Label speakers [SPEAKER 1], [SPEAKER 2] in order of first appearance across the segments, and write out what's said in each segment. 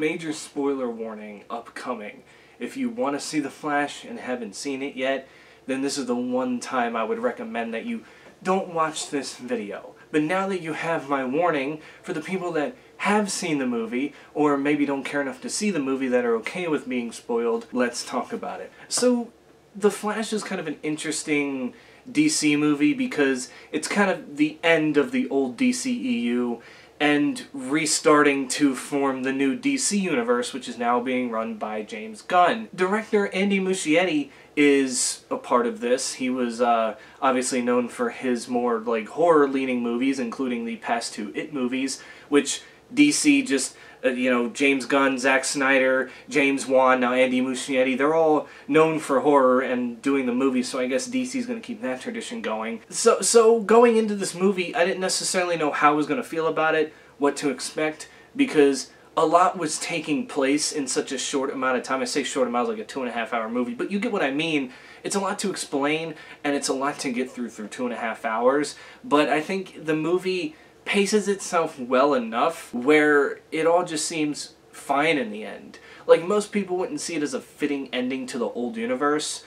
[SPEAKER 1] Major spoiler warning upcoming. If you want to see The Flash and haven't seen it yet, then this is the one time I would recommend that you don't watch this video. But now that you have my warning, for the people that have seen the movie, or maybe don't care enough to see the movie that are okay with being spoiled, let's talk about it. So, The Flash is kind of an interesting DC movie because it's kind of the end of the old DCEU and restarting to form the new DC universe, which is now being run by James Gunn. Director Andy Muschietti is a part of this. He was obviously known for his more like horror-leaning movies, including the past two It movies, which DC just, you know, James Gunn, Zack Snyder, James Wan, now Andy Muschietti, they're all known for horror and doing the movies, so I guess DC's going to keep that tradition going. So going into this movie, I didn't necessarily know how I was going to feel about it, what to expect, because a lot was taking place in such a short amount of time. I say short amount, like a 2.5 hour movie, but you get what I mean. It's a lot to explain, and it's a lot to get through 2.5 hours, but I think the movie paces itself well enough where it all just seems fine in the end. Like, most people wouldn't see it as a fitting ending to the old universe,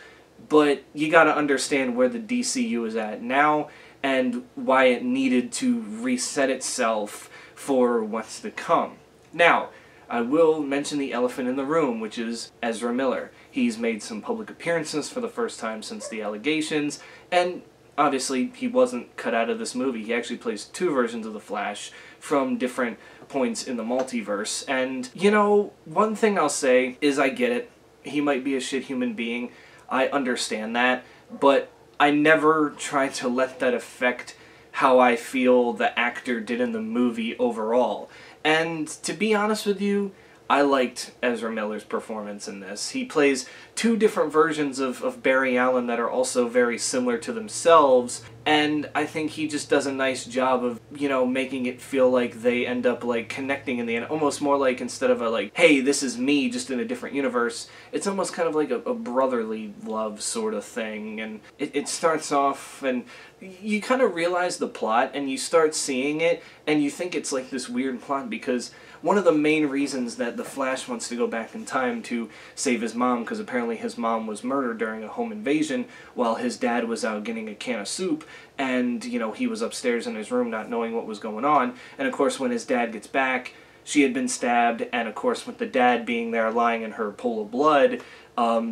[SPEAKER 1] but you gotta understand where the DCU is at now and why it needed to reset itself for what's to come. Now, I will mention the elephant in the room, which is Ezra Miller. He's made some public appearances for the first time since the allegations, and obviously, he wasn't cut out of this movie. He actually plays two versions of the Flash from different points in the multiverse. And, you know, one thing I'll say is I get it. He might be a shit human being. I understand that. But I never try to let that affect how I feel the actor did in the movie overall. And to be honest with you, I liked Ezra Miller's performance in this. He plays two different versions of Barry Allen that are also very similar to themselves, and I think he just does a nice job of, you know, making it feel like they end up, like, connecting in the end. Almost more like, instead of a, like, hey, this is me, just in a different universe, it's almost kind of like a brotherly love sort of thing, and it starts off, and you kind of realize the plot, and you start seeing it, and you think it's like this weird plot, because one of the main reasons that the Flash wants to go back in time to save his mom, because apparently his mom was murdered during a home invasion while his dad was out getting a can of soup, and, you know, he was upstairs in his room not knowing what was going on, and of course when his dad gets back, she had been stabbed, and of course with the dad being there lying in her pool of blood,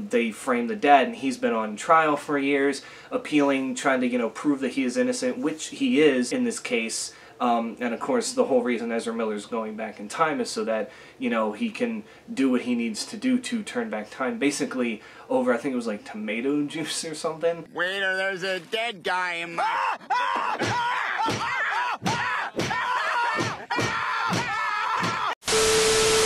[SPEAKER 1] they frame the dad, and he's been on trial for years, appealing, trying to, you know, prove that he is innocent, which he is in this case. And of course, the whole reason Ezra Miller's going back in time is so that, you know, he can do what he needs to do to turn back time. Basically, over, I think it was like tomato juice or something.
[SPEAKER 2] Waiter, there's a dead guy in my...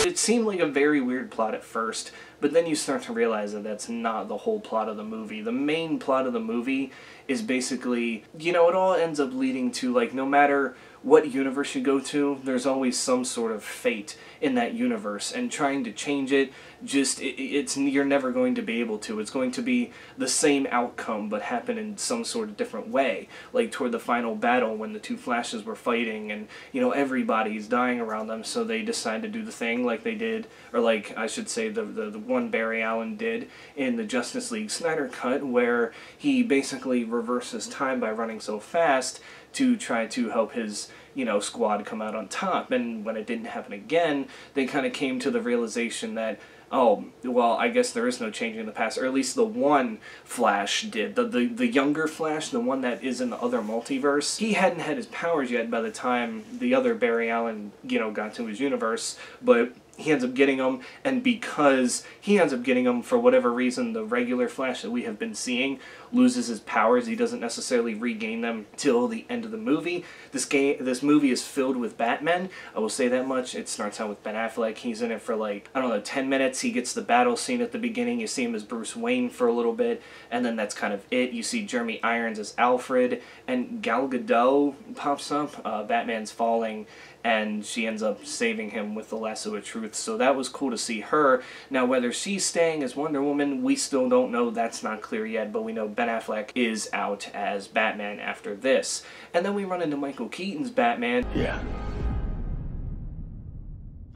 [SPEAKER 1] It seemed like a very weird plot at first, but then you start to realize that that's not the whole plot of the movie. The main plot of the movie is basically, you know, it all ends up leading to, like, no matter what universe you go to, there's always some sort of fate in that universe, and trying to change it, just, you're never going to be able to. It's going to be the same outcome, but happen in some sort of different way. Like, toward the final battle, when the two Flashes were fighting, and, you know, everybody's dying around them, so they decide to do the thing like they did, or like, I should say, the one Barry Allen did in the Justice League Snyder Cut, where he basically reverses time by running so fast to try to help his, you know, squad come out on top. And when it didn't happen again, they kind of came to the realization that, oh, well, I guess there is no changing the past, or at least the one Flash did. The younger Flash, the one that is in the other multiverse, he hadn't had his powers yet by the time the other Barry Allen, you know, got to his universe, but he ends up getting them, and because he ends up getting them, for whatever reason, the regular Flash that we have been seeing loses his powers. He doesn't necessarily regain them till the end of the movie. This movie is filled with Batman, I will say that much. It starts out with Ben Affleck. He's in it for, like, I don't know, 10 minutes. He gets the battle scene at the beginning. You see him as Bruce Wayne for a little bit, and then that's kind of it. You see Jeremy Irons as Alfred, and Gal Gadot pops up. Batman's falling, and she ends up saving him with the lasso of truth, so that was cool to see her. Now, whether she's staying as Wonder Woman, we still don't know. That's not clear yet, but we know Ben Affleck is out as Batman after this. And then we run into Michael Keaton's Batman.
[SPEAKER 2] Yeah.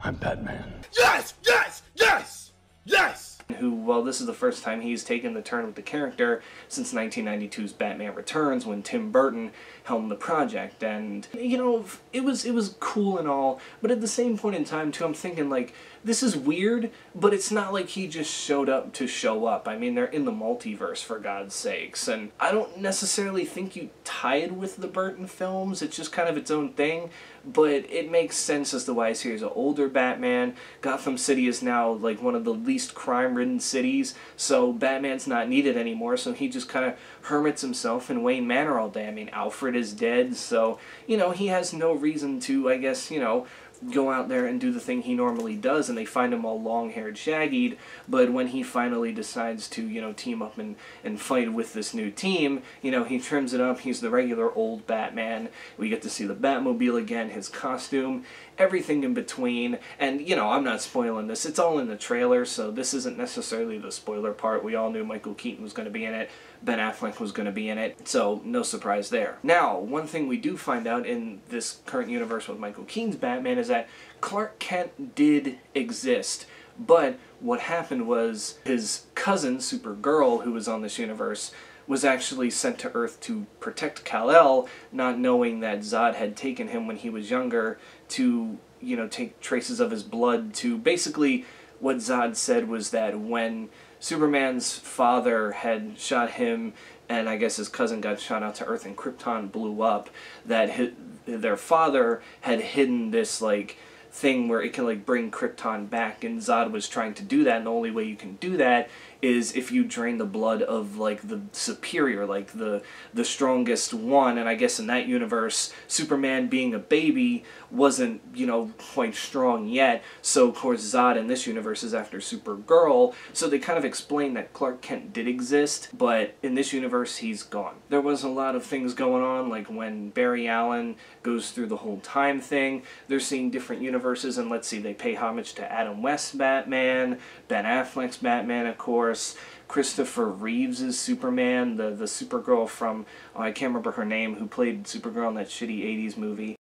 [SPEAKER 3] I'm Batman.
[SPEAKER 2] Yes! Yes! Yes! Yes!
[SPEAKER 1] Who, well, this is the first time he's taken the turn with the character since 1992's Batman Returns, when Tim Burton helmed the project. And, you know, it was cool and all, but at the same point in time, too, I'm thinking, like, this is weird, but it's not like he just showed up to show up. I mean, they're in the multiverse, for God's sakes, and I don't necessarily think you tie it with the Burton films. It's just kind of its own thing, but it makes sense as to why he's an older Batman. Gotham City is now, like, one of the least crime-ridden cities, so Batman's not needed anymore, so he just kind of hermits himself in Wayne Manor all day. I mean, Alfred is dead, so, you know, he has no reason to, I guess, you know, go out there and do the thing he normally does, and they find him all long-haired, shaggied, but when he finally decides to, you know, team up and fight with this new team, you know, he trims it up. He's the regular old Batman. We get to see the Batmobile again, his costume, everything in between, and, you know, I'm not spoiling this. It's all in the trailer, so this isn't necessarily the spoiler part. We all knew Michael Keaton was going to be in it. Ben Affleck was going to be in it, so no surprise there. Now, one thing we do find out in this current universe with Michael Keaton's Batman is that Clark Kent did exist, but what happened was his cousin, Supergirl, who was on this universe, was actually sent to Earth to protect Kal-El, not knowing that Zod had taken him when he was younger to, you know, take traces of his blood to basically, what Zod said was that when Superman's father had shot him, and I guess his cousin got shot out to Earth and Krypton blew up, that their father had hidden this, like, thing where it can, like, bring Krypton back, and Zod was trying to do that, and the only way you can do that is if you drain the blood of, like, the superior, like, the strongest one. And I guess in that universe, Superman being a baby wasn't, you know, quite strong yet, so of course Zod in this universe is after Supergirl, so they kind of explain that Clark Kent did exist, but in this universe he's gone. There was a lot of things going on, like when Barry Allen goes through the whole time thing, they're seeing different universes, and let's see, they pay homage to Adam West's Batman, Ben Affleck's Batman, of course, Christopher Reeves' Superman, the Supergirl from, oh, I can't remember her name, who played Supergirl in that shitty 80s movie.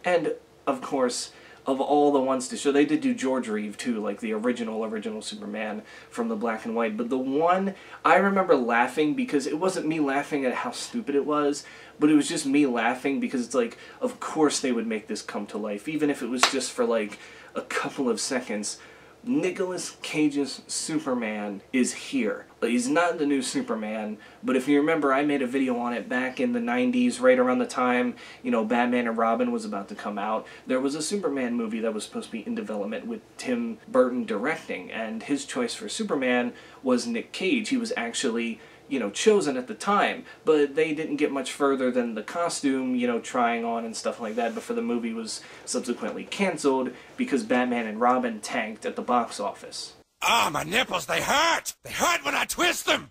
[SPEAKER 1] And, of course, of all the ones to show, they did do George Reeve too, like the original Superman from the black and white, but the one, I remember laughing because it wasn't me laughing at how stupid it was, but it was just me laughing because it's like, of course they would make this come to life, even if it was just for like a couple of seconds. Nicolas Cage's Superman is here. He's not the new Superman, but if you remember, I made a video on it back in the 90s, right around the time, you know, Batman and Robin was about to come out. There was a Superman movie that was supposed to be in development with Tim Burton directing, and his choice for Superman was Nick Cage. He was actually, you know, chosen at the time, but they didn't get much further than the costume, you know, trying on and stuff like that before the movie was subsequently canceled because Batman and Robin tanked at the box office.
[SPEAKER 2] Ah, my nipples, they hurt! They hurt when I twist them!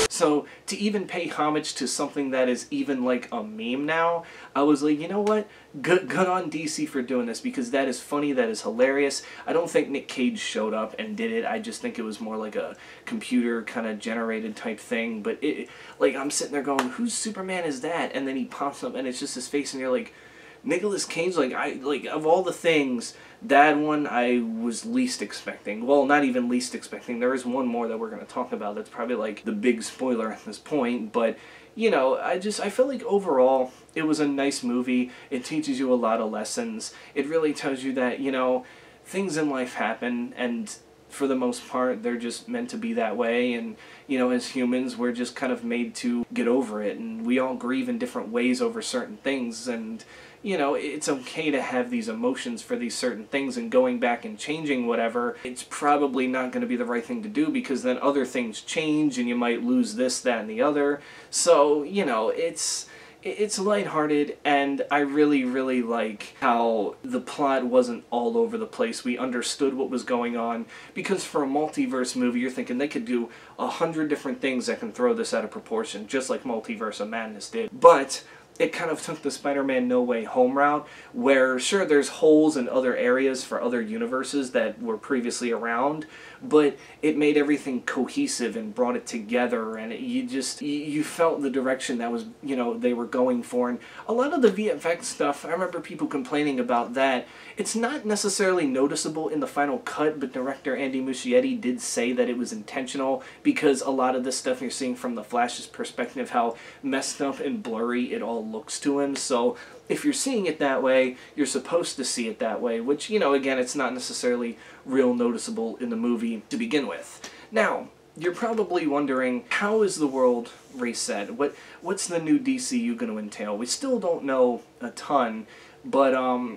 [SPEAKER 1] So, to even pay homage to something that is even like a meme now, I was like, you know what? Good on DC for doing this, because that is funny, that is hilarious. I don't think Nick Cage showed up and did it. I just think it was more like a computer kind of generated type thing. But it, like, I'm sitting there going, whose Superman is that? And then he pops up and it's just his face, and you're like, Nicolas Cage, like, of all the things, that one I was least expecting. Well, not even least expecting. There is one more that we're going to talk about that's probably like the big spoiler at this point, but, you know, I feel like overall it was a nice movie. It teaches you a lot of lessons. It really tells you that, you know, things in life happen, and for the most part they're just meant to be that way, and, you know, as humans we're just kind of made to get over it, and we all grieve in different ways over certain things, and, you know, it's okay to have these emotions for these certain things, and going back and changing whatever, it's probably not going to be the right thing to do, because then other things change and you might lose this, that, and the other. So, you know, it's lighthearted, and I really, really like how the plot wasn't all over the place. We understood what was going on, because for a multiverse movie, you're thinking they could do 100 different things that can throw this out of proportion, just like Multiverse of Madness did. But it kind of took the Spider-Man No Way Home route, where sure there's holes in other areas for other universes that were previously around, but it made everything cohesive and brought it together, and you felt the direction that was, you know, they were going for. And a lot of the VFX stuff, I remember people complaining about that. It's not necessarily noticeable in the final cut, but director Andy Muschietti did say that it was intentional, because a lot of this stuff you're seeing from the Flash's perspective, how messed up and blurry it all looks to him. So if you're seeing it that way, you're supposed to see it that way, which, you know, again, it's not necessarily real noticeable in the movie to begin with. Now, you're probably wondering, how is the world reset? What's the new DCU going to entail? We still don't know a ton, but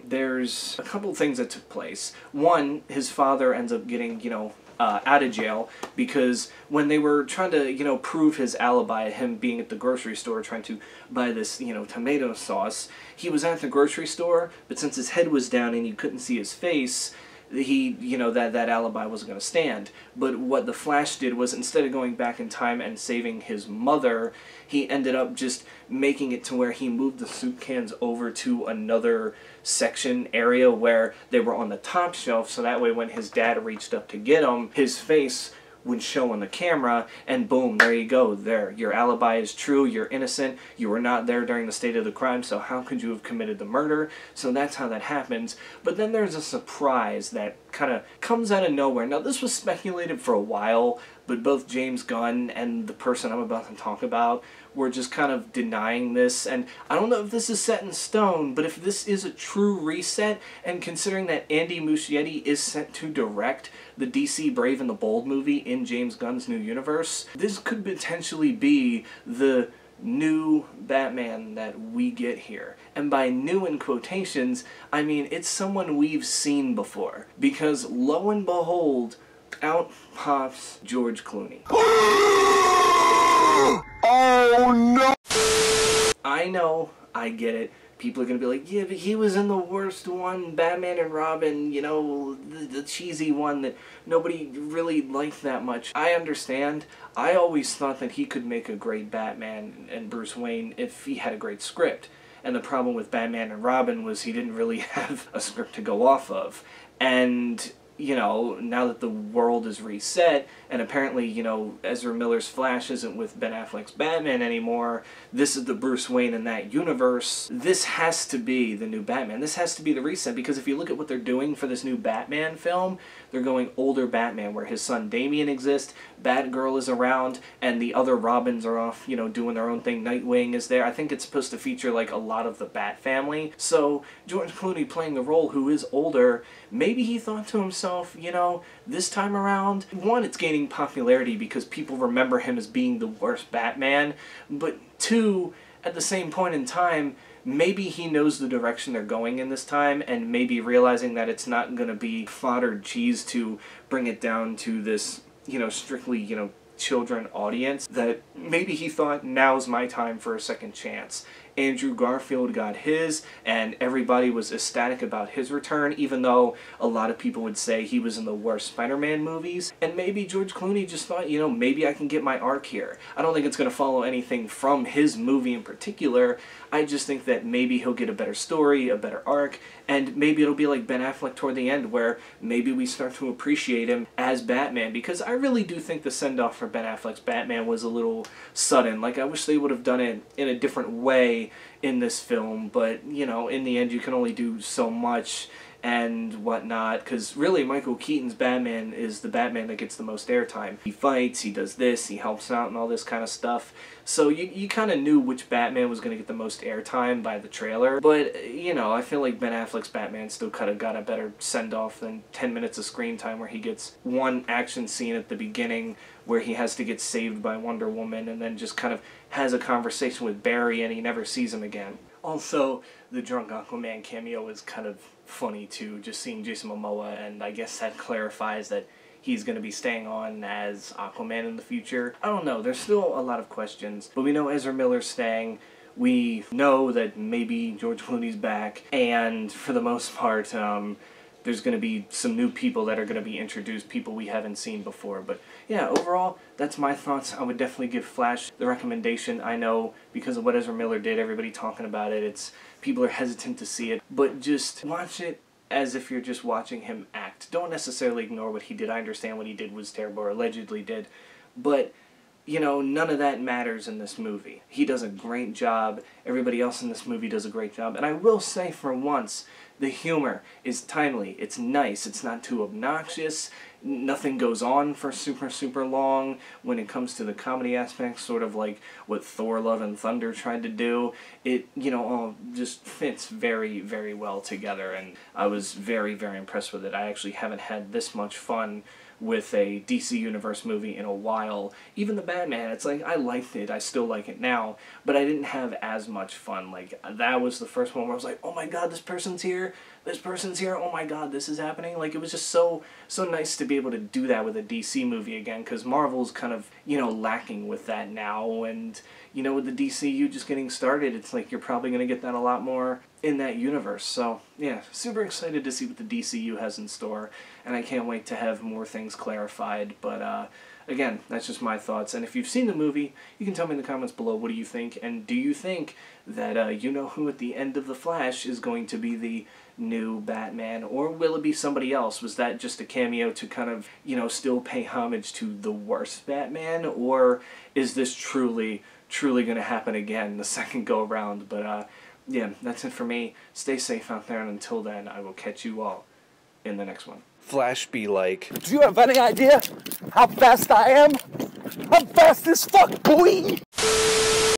[SPEAKER 1] there's a couple things that took place. One, his father ends up getting, you know, out of jail, because when they were trying to, you know, prove his alibi, him being at the grocery store trying to buy this, you know, tomato sauce, he was at the grocery store, but since his head was down and you couldn't see his face, he, you know, that alibi wasn't going to stand. But what the Flash did was, instead of going back in time and saving his mother, he ended up just making it to where he moved the soup cans over to another section area where they were on the top shelf, so that way when his dad reached up to get them, his face would show on the camera, and boom, there you go. There, your alibi is true, you're innocent, you were not there during the state of the crime, so how could you have committed the murder? So that's how that happens. But then there's a surprise that kind of comes out of nowhere. Now, this was speculated for a while, but both James Gunn and the person I'm about to talk about were just kind of denying this, and I don't know if this is set in stone, but if this is a true reset, and considering that Andy Muschietti is set to direct the DC Brave and the Bold movie in James Gunn's new universe, this could potentially be the new Batman that we get here. And by new in quotations, I mean it's someone we've seen before, because lo and behold, out pops George Clooney. Oh no! I know, I get it. People are gonna be like, yeah, but he was in the worst one, Batman and Robin, you know, the cheesy one that nobody really liked that much. I understand. I always thought that he could make a great Batman and Bruce Wayne if he had a great script. And the problem with Batman and Robin was he didn't really have a script to go off of. And you know, now that the world is reset, and apparently, you know, Ezra Miller's Flash isn't with Ben Affleck's Batman anymore, this is the Bruce Wayne in that universe, this has to be the new Batman. This has to be the reset, because if you look at what they're doing for this new Batman film, they're going older Batman, where his son Damian exists, Batgirl is around, and the other Robins are off, you know, doing their own thing. Nightwing is there. I think it's supposed to feature, like, a lot of the Bat family. So, George Clooney playing the role who is older, maybe he thought to himself, you know, this time around, one, it's gaining popularity because people remember him as being the worst Batman, but two, at the same point in time, maybe he knows the direction they're going in this time, and maybe realizing that it's not going to be fodder cheese to bring it down to this, you know, strictly, you know, children audience, that maybe he thought, now's my time for a second chance. Andrew Garfield got his, and everybody was ecstatic about his return, even though a lot of people would say he was in the worst Spider-Man movies. And maybe George Clooney just thought, you know, maybe I can get my arc here. I don't think it's going to follow anything from his movie in particular. I just think that maybe he'll get a better story, a better arc, and maybe it'll be like Ben Affleck toward the end, where maybe we start to appreciate him as Batman, because I really do think the send-off for Ben Affleck's Batman was a little sudden. Like, I wish they would have done it in a different way in this film, but, you know, in the end you can only do so much and whatnot, because really Michael Keaton's Batman is the Batman that gets the most airtime. He fights, he does this, he helps out and all this kind of stuff. So you kind of knew which Batman was going to get the most airtime by the trailer. But, you know, I feel like Ben Affleck's Batman still kind of got a better send-off than 10 minutes of screen time, where he gets one action scene at the beginning where he has to get saved by Wonder Woman, and then just kind of has a conversation with Barry and he never sees him again. Also, the drunk Aquaman cameo is kind of funny too, just seeing Jason Momoa, and I guess that clarifies that he's going to be staying on as Aquaman in the future. I don't know, there's still a lot of questions, but we know Ezra Miller's staying. We know that maybe George Clooney's back, and for the most part, there's going to be some new people that are going to be introduced, people we haven't seen before. But yeah, overall, that's my thoughts. I would definitely give Flash the recommendation. I know because of what Ezra Miller did, everybody talking about it, people are hesitant to see it, but just watch it as if you're just watching him act. Don't necessarily ignore what he did. I understand what he did was terrible, or allegedly did, but you know, none of that matters in this movie. He does a great job. Everybody else in this movie does a great job. And I will say, for once, the humor is timely. It's nice. It's not too obnoxious. Nothing goes on for super, super long when it comes to the comedy aspects, sort of like what Thor, Love and Thunder tried to do. It, you know, all just fits very, very well together. And I was very, very impressed with it. I actually haven't had this much fun with a DC Universe movie in a while. Even the Batman, it's like, I liked it, I still like it now, but I didn't have as much fun. Like, that was the first one where I was like, oh my god, this person's here, oh my god, this is happening. Like, it was just so nice to be able to do that with a DC movie again, because Marvel's kind of, you know, lacking with that now, and, you know, with the DCU just getting started, it's like you're probably going to get that a lot more in that universe. So, yeah, super excited to see what the DCU has in store, and I can't wait to have more things clarified, but, again, that's just my thoughts, and if you've seen the movie, you can tell me in the comments below, what do you think, and do you think that, you know who at the end of The Flash is going to be the new Batman, or will it be somebody else? Was that just a cameo to kind of, you know, still pay homage to the worst Batman, or is this truly going to happen again the second go around? But, yeah, that's it for me. Stay safe out there, and until then, I will catch you all in the next one.
[SPEAKER 3] Flash be like,
[SPEAKER 4] do you have any idea how fast I am? I'm fast as fuck, boy!